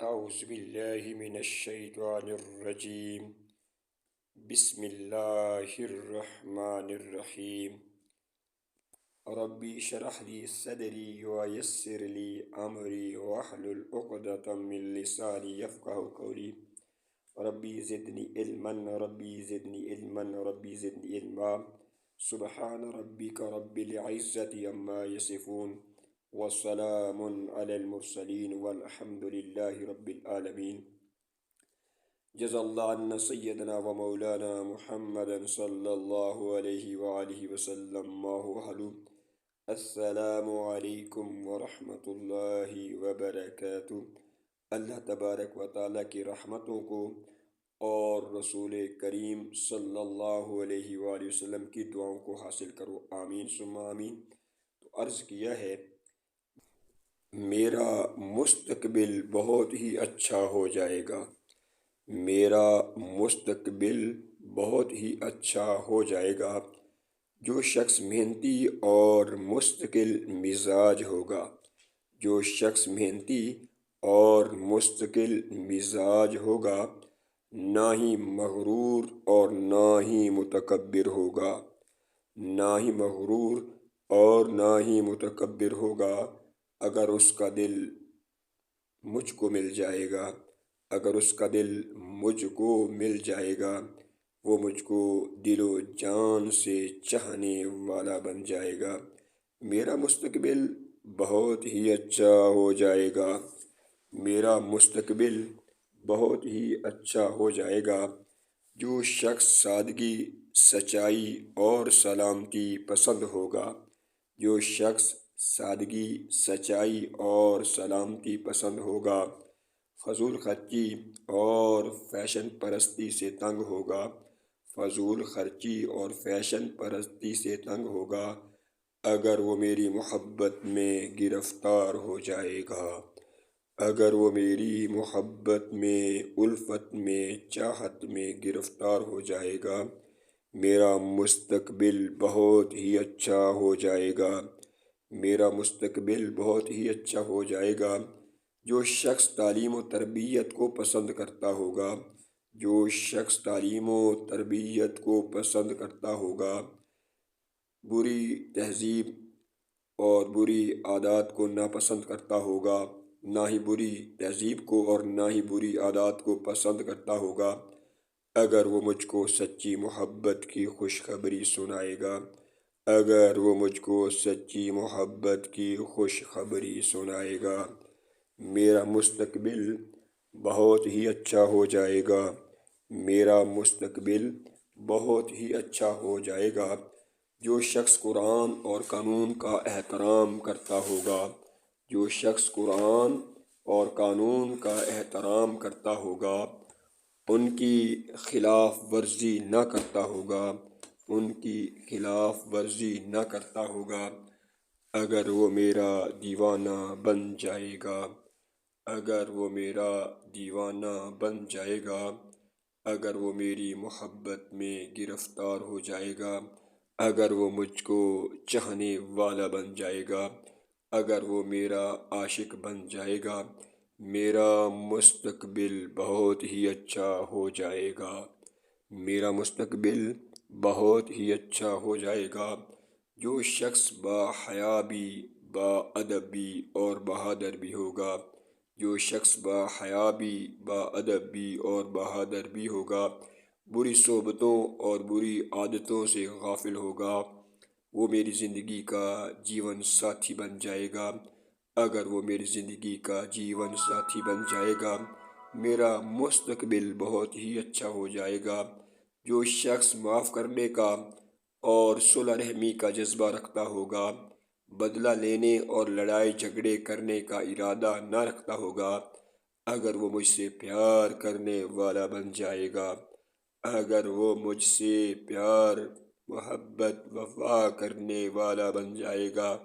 أعوذ بالله من الشيطان الرجيم. بسم الله الرحمن الرحيم. ربي اشرح لي صدري ويسر لي أمري واحلل عقدة من لساني يفقه قولي. ربي زدني علما ربي زدني علما ربي زدني علما. سبحان ربك رب العزة عما يصفون وسلام على المرسلين والحمد لله رب العالمين. جزا الله عنا سيدنا ومولانا محمدا صلى الله عليه وآله وسلم ما هو أهله. السلام علیکم ورحمۃ اللہ وبرکاتہ۔ اللہ تبارک و تعالیٰ کی رحمتوں کو اور رسول کریم صلی اللہ علیہ وآلہ وسلم کی دعاؤں کو حاصل کرو، آمین ثم آمین۔ تو عرض کیا ہے میرا مستقبل بہت ہی اچھا ہو جائے گا، میرا مستقبل بہت ہی اچھا ہو جائے گا۔ جو شخص محنتی اور مستقل مزاج ہوگا، جو شخص محنتی اور مستقل مزاج ہوگا، نہ ہی مغرور اور نہ ہی متکبر ہوگا، نہ ہی مغرور اور نہ ہی متکبر ہوگا۔ اگر اس کا دل مجھ کو مل جائے گا، اگر اس کا دل مجھ کو مل جائے گا، وہ مجھ کو دل و جان سے چاہنے والا بن جائے گا، میرا مستقبل بہت ہی اچھا ہو جائے گا، میرا مستقبل بہت ہی اچھا ہو جائے گا۔ جو شخص سادگی، سچائی اور سلامتی پسند ہوگا، جو شخص سادگی، سچائی اور سلامتی پسند ہوگا، فضول خرچی اور فیشن پرستی سے تنگ ہوگا، فضول خرچی اور فیشن پرستی سے تنگ ہوگا، اگر وہ میری محبت میں گرفتار ہو جائے گا، اگر وہ میری محبت میں، الفت میں، چاہت میں گرفتار ہو جائے گا، میرا مستقبل بہت ہی اچھا ہو جائے گا، میرا مستقبل بہت ہی اچھا ہو جائے گا۔ جو شخص تعلیم و تربیت کو پسند کرتا ہوگا، جو شخص تعلیم و تربیت کو پسند کرتا ہوگا، بری تہذیب اور بری عادات کو ناپسند کرتا ہوگا، نہ ہی بری تہذیب کو اور نہ ہی بری عادات کو پسند کرتا ہوگا، اگر وہ مجھ کو سچی محبت کی خوشخبری سنائے گا، اگر وہ مجھ کو سچی محبت کی خوشخبری سنائے گا، میرا مستقبل بہت ہی اچھا ہو جائے گا، میرا مستقبل بہت ہی اچھا ہو جائے گا۔ جو شخص قرآن اور قانون کا احترام کرتا ہوگا، جو شخص قرآن اور قانون کا احترام کرتا ہوگا، ان کی خلاف ورزی نہ کرتا ہوگا، ان کی خلاف ورزی نہ کرتا ہوگا، اگر وہ میرا دیوانہ بن جائے گا، اگر وہ میرا دیوانہ بن جائے گا، اگر وہ میری محبت میں گرفتار ہو جائے گا، اگر وہ مجھ کو چاہنے والا بن جائے گا، اگر وہ میرا عاشق بن جائے گا، میرا مستقبل بہت ہی اچھا ہو جائے گا، میرا مستقبل بہت ہی اچھا ہو جائے گا۔ جو شخص با حیا بھی، با ادب بھی اور بہادر بھی ہوگا، جو شخص با حیا بھی، با ادب بھی اور بہادر بھی ہوگا، بری صحبتوں اور بری عادتوں سے غافل ہوگا، وہ میری زندگی کا جیون ساتھی بن جائے گا، اگر وہ میری زندگی کا جیون ساتھی بن جائے گا، میرا مستقبل بہت ہی اچھا ہو جائے گا۔ جو شخص معاف کرنے کا اور صلح رحمی کا جذبہ رکھتا ہوگا، بدلہ لینے اور لڑائی جھگڑے کرنے کا ارادہ نہ رکھتا ہوگا، اگر وہ مجھ سے پیار کرنے والا بن جائے گا، اگر وہ مجھ سے پیار، محبت، وفا کرنے والا بن جائے گا،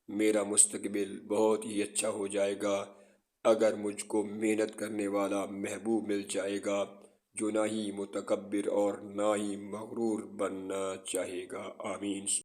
میرا مستقبل بہت ہی اچھا ہو جائے گا۔ اگر مجھ کو محنت کرنے والا محبوب مل جائے گا، جو نہ ہی متکبر اور نہ ہی مغرور بننا چاہے گا، آمین۔